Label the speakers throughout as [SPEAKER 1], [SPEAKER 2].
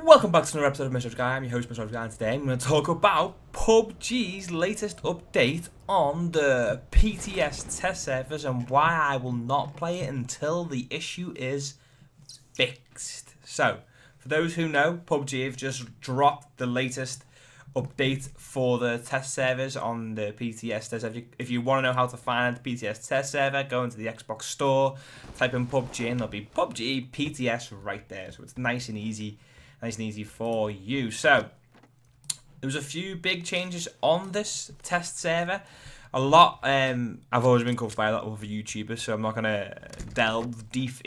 [SPEAKER 1] Welcome back to another episode of Mr. Guy. I'm your host, Mr. Guy, and today I'm going to talk about PUBG's latest update on the PTS test servers and why I will not play it until the issue is fixed. So, for those who know, PUBG have just dropped the latest update for the test servers on the PTS test. If you want to know how to find the PTS test server, go into the Xbox store, type in PUBG, and there'll be PUBG PTS right there. So it's nice and easy for you. So there was a few big changes on this test server. A lot I've always been covered by a lot of other YouTubers, so I'm not gonna delve deep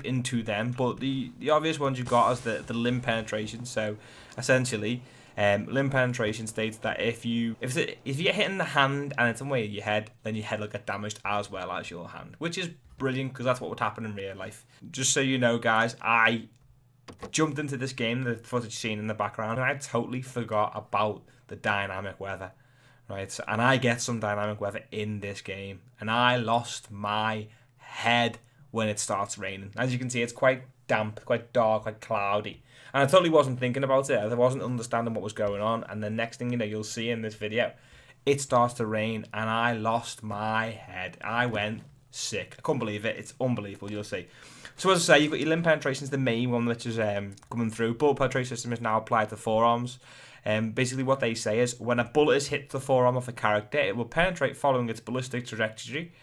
[SPEAKER 1] into them. But the obvious ones you've got is the limb penetration. So essentially, limb penetration states that if you get hit in the hand and it's away your head, then your head will get damaged as well as your hand, which is brilliant because that's what would happen in real life. Just so you know, guys, I jumped into this game, the footage seen in the background, and I totally forgot about the dynamic weather, right? And I get some dynamic weather in this game, and I lost my head when it starts raining. As you can see, it's quite damp, quite dark, quite cloudy, and I totally wasn't thinking about it. I wasn't understanding what was going on, and the next thing you know, you'll see in this video, it starts to rain, and I lost my head. I went sick. I couldn't believe it. It's unbelievable. You'll see. So as I say, you've got your limb penetration is the main one, which is coming through. Bullet penetration system is now applied to forearms. Basically what they say is when a bullet is hit the forearm of a character, it will penetrate following its ballistic trajectory.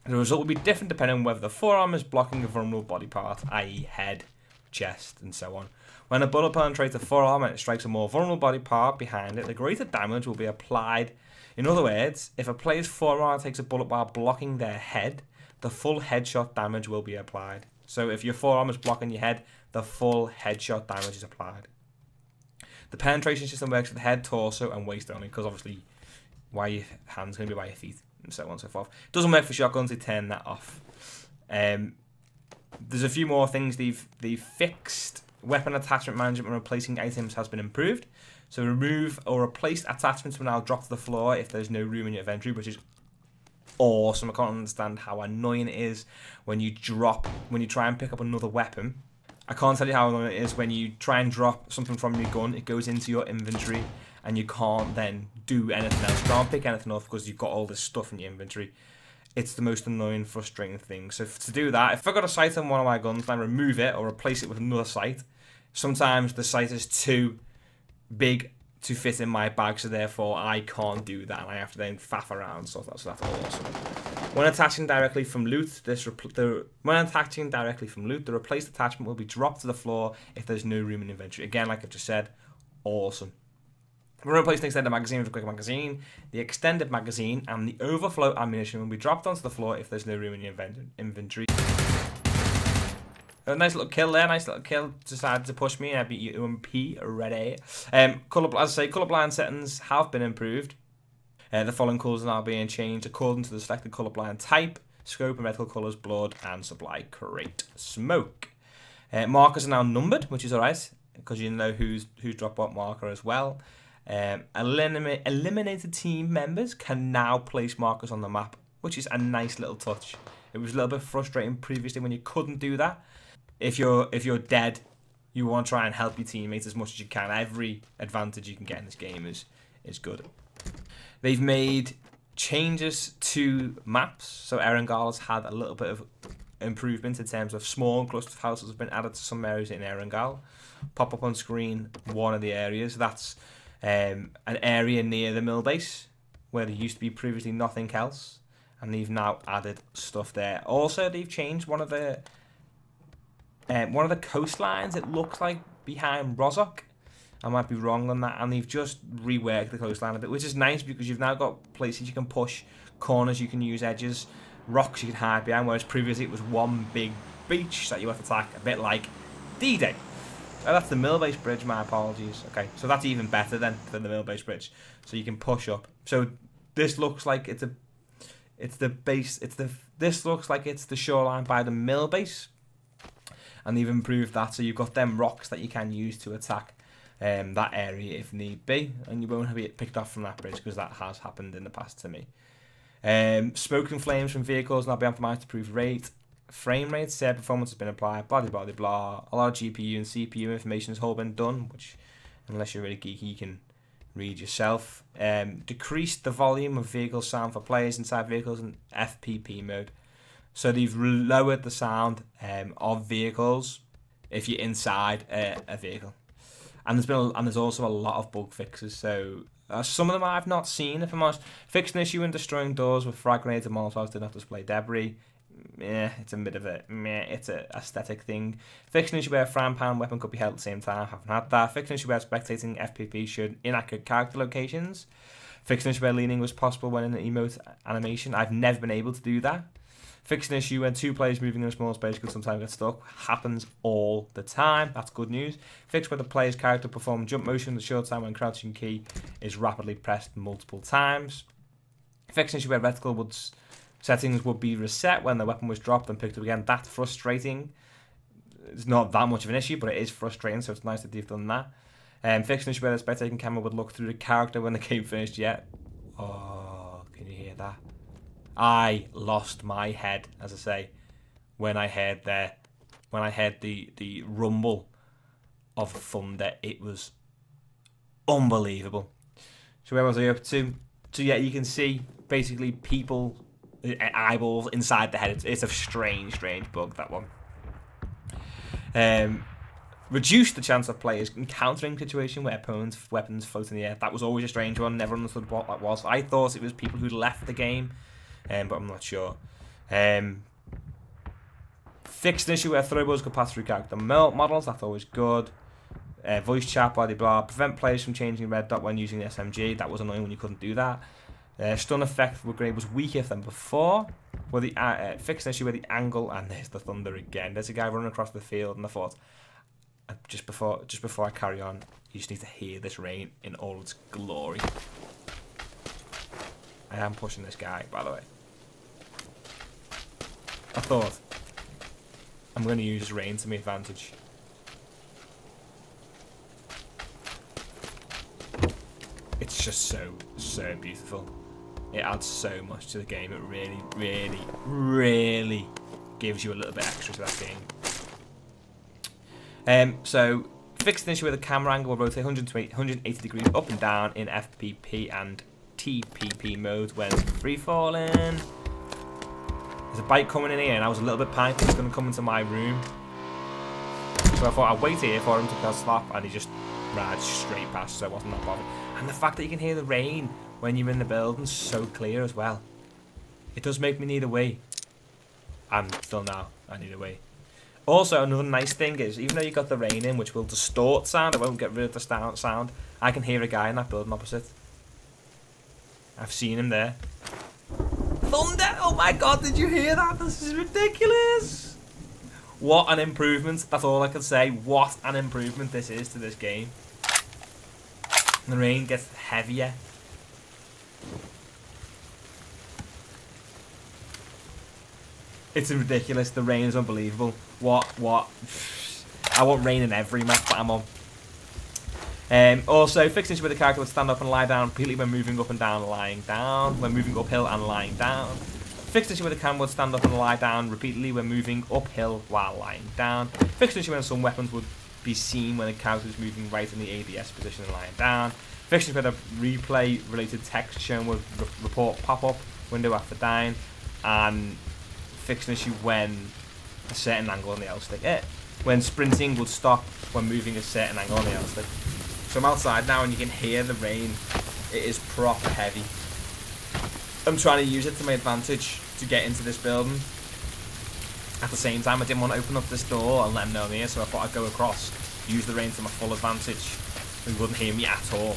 [SPEAKER 1] The result will be different depending on whether the forearm is blocking a vulnerable body part, i.e. head, chest, and so on. When a bullet penetrates the forearm and it strikes a more vulnerable body part behind it, the greater damage will be applied. In other words, if a player's forearm takes a bullet while blocking their head, the full headshot damage will be applied. So if your forearm is blocking your head, the full headshot damage is applied. The penetration system works for the head, torso, and waist only, because obviously, why your hand's going to be by your feet, and so on and so forth. It doesn't work for shotguns, they turn that off. There's a few more things they've fixed. Weapon attachment management when replacing items has been improved. So remove or replace attachments will now drop to the floor if there's no room in your inventory, which is awesome. I can't understand how annoying it is when you try and pick up another weapon. I can't tell you how annoying it is when you try and drop something from your gun, it goes into your inventory and you can't then do anything else. You can't pick anything up because you've got all this stuff in your inventory. It's the most annoying, frustrating thing. So to do that, if I got a sight on one of my guns and I remove it or replace it with another sight, sometimes the sight is too big to fit in my bag, so therefore I can't do that, and I have to then faff around. So that's awesome. When attaching directly from loot, the replaced attachment will be dropped to the floor if there's no room in inventory. Again, like I've just said, awesome. When replacing an extended magazine with a quick magazine, the extended magazine and the overflow ammunition will be dropped onto the floor if there's no room in your inventory. A nice little kill there, decided to push me, and I beat you UMP already. As I say, colorblind settings have been improved. The following colours are now being changed according to the selected colorblind type, scope, and medical colours, blood, and supply crate smoke. Markers are now numbered, which is alright, because you know who's dropped what marker as well. Eliminated team members can now place markers on the map, which is a nice little touch. It was a little bit frustrating previously when you couldn't do that. If you're dead, you want to try and help your teammates as much as you can. Every advantage you can get in this game is good. They've made changes to maps. So Erangel has had a little bit of improvement in terms of small cluster houses have been added to some areas in Erangel. Pop up on screen one of the areas. That's an area near the mill base where there used to be previously nothing else, and they've now added stuff there. Also, they've changed one of the coastlines, it looks like, behind Rozhok. I might be wrong on that, and they've just reworked the coastline a bit, which is nice because you've now got places you can push, corners you can use, edges, rocks you can hide behind, whereas previously it was one big beach that you have to attack, a bit like D-Day. Oh, that's the mill base bridge, my apologies. Okay, so that's even better than the mill base bridge, so you can push up. So this looks like this looks like it's the shoreline by the mill base. And they've improved that, so you've got them rocks that you can use to attack that area if need be, and you won't have it picked off from that bridge because that has happened in the past to me. Smoke and flames from vehicles now be optimized to improve rate. frame rate, said performance has been applied, blah, blah, blah, blah. A lot of GPU and CPU information has all been done, which, unless you're really geeky, you can read yourself. Decreased the volume of vehicle sound for players inside vehicles in FPP mode. So they've lowered the sound of vehicles if you're inside a vehicle. And there's also a lot of bug fixes. So some of them I've not seen, if I'm honest. Fixed an issue in destroying doors with frag grenades and molotovs did not display debris. It's a bit of a it's a aesthetic thing. Fixed an issue where a frying pan weapon could be held at the same time. Haven't had that. Fixed an issue where spectating FPP showed inaccurate character locations. Fixed an issue where leaning was possible when in an emote animation. I've never been able to do that. Fixed an issue when two players moving in a small space could sometimes get stuck. Happens all the time. That's good news. Fixed where the player's character performed jump motion the short time when crouching key is rapidly pressed multiple times. Fixed an issue where reticle settings would be reset when the weapon was dropped and picked up again. That's frustrating. It's not that much of an issue, but it is frustrating, so it's nice that they've done that. Fixed an issue where the spectating camera would look through the character when the game finished yet. Oh, can you hear that? I lost my head, as I say, when I heard the rumble of thunder. It was unbelievable. So where was I up to? So yeah, you can see basically people, eyeballs inside the head. It's a strange bug, that one. Reduce the chance of players encountering a situation where opponents' weapons float in the air. That was always a strange one. Never understood what that was. I thought it was people who left the game. But I'm not sure. Fixed an issue where throwballs could pass through character models. That's always good. Voice chat, blah, blah, blah. Prevent players from changing red dot when using the SMG. That was annoying when you couldn't do that. Stun effect upgrade was weaker than before. Where the fixed an issue where the angle, and there's the thunder again. There's a guy running across the field, and I thought, just before I carry on, you just need to hear this rain in all its glory. I am pushing this guy, by the way. I thought I'm going to use rain to my advantage. It's just so beautiful. It adds so much to the game. It really gives you a little bit extra to that game. So, fixed an issue with the camera angle will rotate 180 degrees up and down in FPP and TPP mode when free falling. There's a bike coming in here, and I was a little bit panicked he's going to come into my room. So I thought I'd wait here for him to go slap, and he just ran straight past, so I wasn't that bothered. And the fact that you can hear the rain when you're in the building so clear as well. It does make me need a wee. And still now, I need a wee. Also, another nice thing is, even though you got the rain in, which will distort sound, it won't get rid of the sound, I can hear a guy in that building opposite. I've seen him there. Thunder! Oh my god, did you hear that? This is ridiculous! What an improvement. That's all I can say. What an improvement this is to this game. The rain gets heavier. It's ridiculous. The rain is unbelievable. What? I want rain in every map that I'm on. Also, fixed issue where the character would stand up and lie down repeatedly when moving up and down, lying down, when moving uphill and lying down. Fixed issue where the camera would stand up and lie down repeatedly when moving uphill while lying down. Fixed issue when some weapons would be seen when the character is moving right in the ADS position and lying down. Fixed issue where the replay related text shown would report pop-up window after dying. And fixed issue when a certain angle on the L stick. When sprinting would stop when moving a certain angle on the L stick. So I'm outside now and you can hear the rain. It is proper heavy. I'm trying to use it to my advantage to get into this building. At the same time, I didn't want to open up this door and let them know I'm here, so I thought I'd go across, use the rain to my full advantage. They wouldn't hear me at all.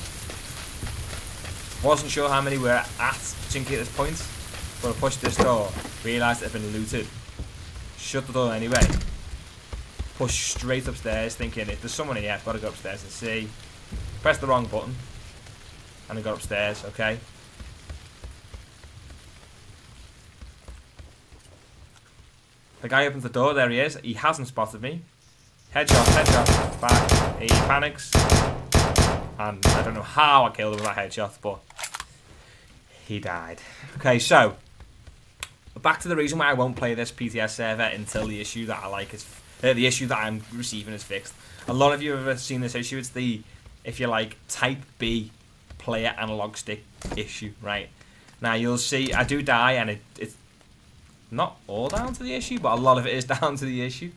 [SPEAKER 1] Wasn't sure how many were at Chinky at this point, but I pushed this door, realised it had been looted. Shut the door anyway. Pushed straight upstairs, thinking if there's someone here, I've got to go upstairs and see. Pressed the wrong button, and I got upstairs, okay. The guy opens the door, there he is. He hasn't spotted me. Headshot, back. He panics. And I don't know how I killed him with that headshot, but he died. Okay, so back to the reason why I won't play this PTS server until the issue that I like is the issue that I'm receiving is fixed. A lot of you have ever seen this issue. It's the, if you like, Type B player analog stick issue, right? Now you'll see I do die, and it's not all down to the issue, but a lot of it is down to the issue.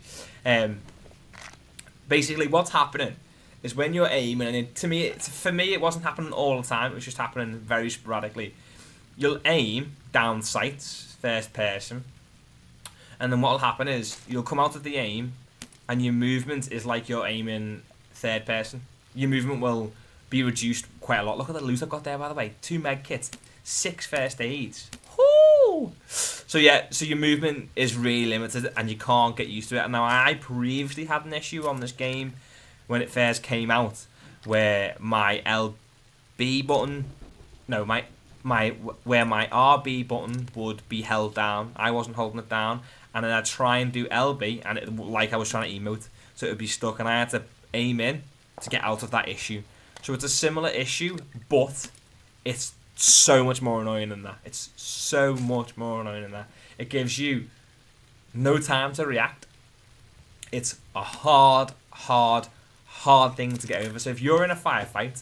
[SPEAKER 1] Basically, what's happening is when you're aiming, and for me, it wasn't happening all the time. It was just happening very sporadically. You'll aim down sights, first person, and then what'll happen is you'll come out of the aim, and your movement is like you're aiming third person. Your movement will be reduced quite a lot. Look at the loot I've got there, by the way. 2 med kits, 6 first aids. Woo! So yeah, so your movement is really limited, and you can't get used to it. Now, I previously had an issue on this game when it first came out, where my LB button, no, where my RB button would be held down. I wasn't holding it down, and then I'd try and do LB, and it, like I was trying to emote, so it would be stuck, and I had to aim in to get out of that issue. So it's a similar issue, but it's so much more annoying than that. It's so much more annoying than that. It gives you no time to react. It's a hard thing to get over. So if you're in a firefight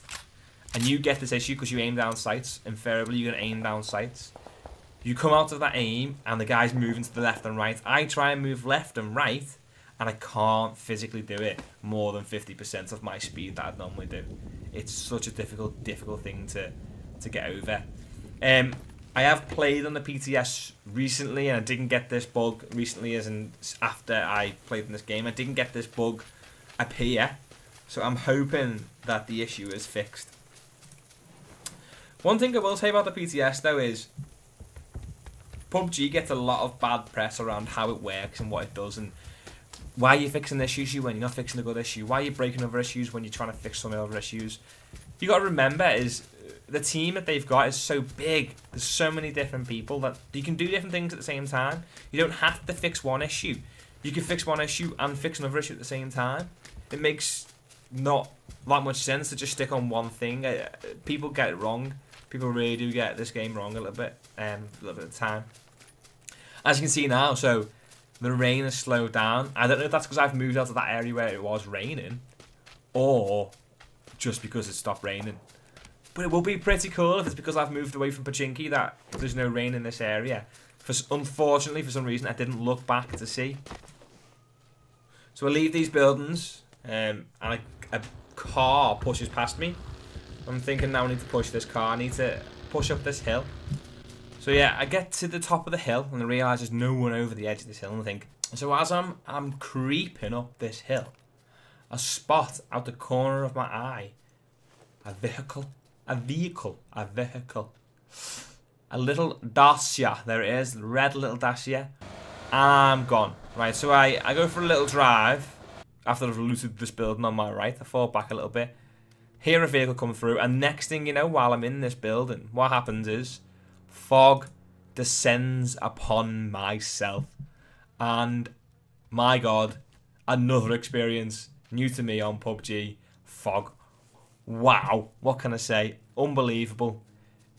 [SPEAKER 1] and you get this issue because you aim down sights, invariably you're going to aim down sights. You come out of that aim and the guy's moving to the left and right. I try and move left and right, and I can't physically do it more than 50% of my speed that I'd normally do. It's such a difficult thing to get over. I have played on the PTS recently, and I didn't get this bug recently, as in after I played in this game. I didn't get this bug appear, so I'm hoping that the issue is fixed. One thing I will say about the PTS though is PUBG gets a lot of bad press around how it works and what it does, and why are you fixing this issue when you're not fixing a good issue? Why are you breaking other issues when you're trying to fix some other issues? You got to remember is the team that they've got is so big. There's so many different people that you can do different things at the same time. You don't have to fix one issue. You can fix one issue and fix another issue at the same time. It makes not that much sense to just stick on one thing. People get it wrong. People really do get this game wrong a little bit of the time. As you can see now, so the rain has slowed down. I don't know if that's because I've moved out of that area where it was raining, or just because it stopped raining. But it will be pretty cool if it's because I've moved away from Pachinki that there's no rain in this area. Unfortunately, for some reason, I didn't look back to see. So I leave these buildings, and a car pushes past me. I'm thinking now I need to push this car. I need to push up this hill. So yeah, I get to the top of the hill, and I realise there's no one over the edge of this hill, and I think... So as I'm creeping up this hill, I spot out the corner of my eye a vehicle. A little Dacia. There it is, the red little Dacia. And I'm gone. Right, so I go for a little drive after I've looted this building on my right. I fall back a little bit, hear a vehicle come through, and next thing you know, while I'm in this building, what happens is fog descends upon myself. And my God, another experience new to me on PUBG. Fog. Wow, what can I say? Unbelievable.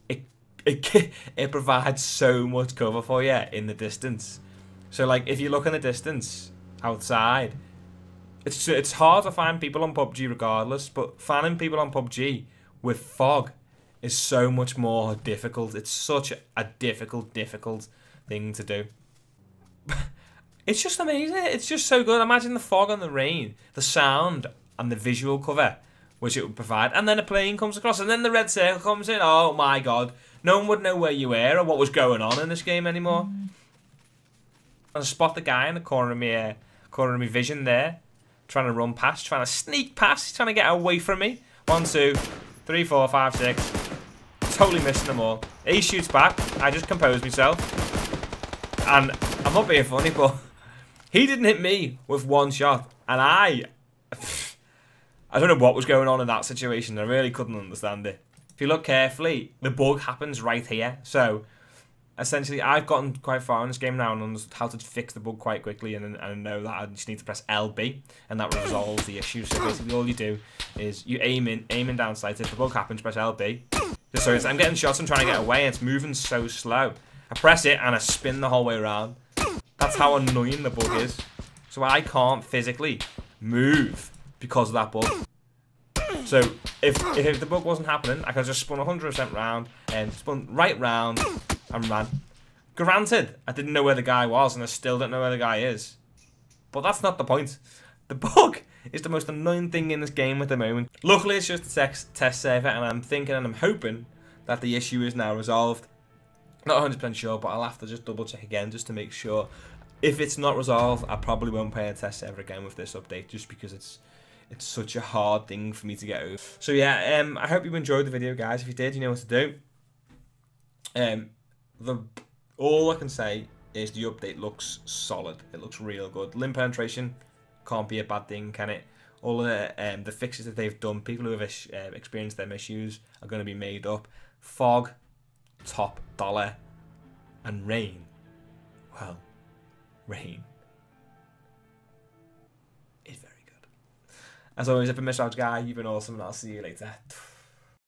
[SPEAKER 1] It provides so much cover for you in the distance. So like if you look in the distance outside, it's hard to find people on PUBG regardless, but finding people on PUBG with fog is so much more difficult. It's such a difficult thing to do. It's just amazing. It's just so good. Imagine the fog and the rain, the sound and the visual cover which it would provide, and then a plane comes across, and then the red circle comes in. Oh my God, no one would know where you were or what was going on in this game anymore. And I spot the guy in the corner of my vision there, trying to run past, trying to sneak past, trying to get away from me. 1, 2, 3, 4, 5, 6. Totally missing them all. He shoots back. I just compose myself, and I'm not being funny, but he didn't hit me with one shot, and I don't know what was going on in that situation. I really couldn't understand it. If you look carefully, the bug happens right here. So, essentially, I've gotten quite far in this game now and understood how to fix the bug quite quickly, and I know that I just need to press LB, and that resolves the issue. So basically, all you do is you aim in down sight. If the bug happens, press LB. So I'm getting shots and trying to get away, and it's moving so slow. I press it and I spin the whole way around. That's how annoying the bug is. So I can't physically move because of that bug. So if the bug wasn't happening, I could have just spun 100% round and spun right round and ran. Granted, I didn't know where the guy was and I still don't know where the guy is. But that's not the point. The bug is the most annoying thing in this game at the moment. Luckily, it's just a test server, and I'm thinking and I'm hoping that the issue is now resolved. Not 100% sure, but I'll have to just double check again just to make sure. If it's not resolved, I probably won't play a test server again with this update, just because it's such a hard thing for me to get over. So yeah, I hope you enjoyed the video, guys. If you did, you know what to do. All I can say is the update looks solid. It looks real good. Limb penetration can't be a bad thing, can it? All of the fixes that they've done, people who have experienced them issues are going to be made up. Fog, top dollar, and rain. Well, rain is very good. As always, I've been Mr. Guy. You've been awesome, and I'll see you later.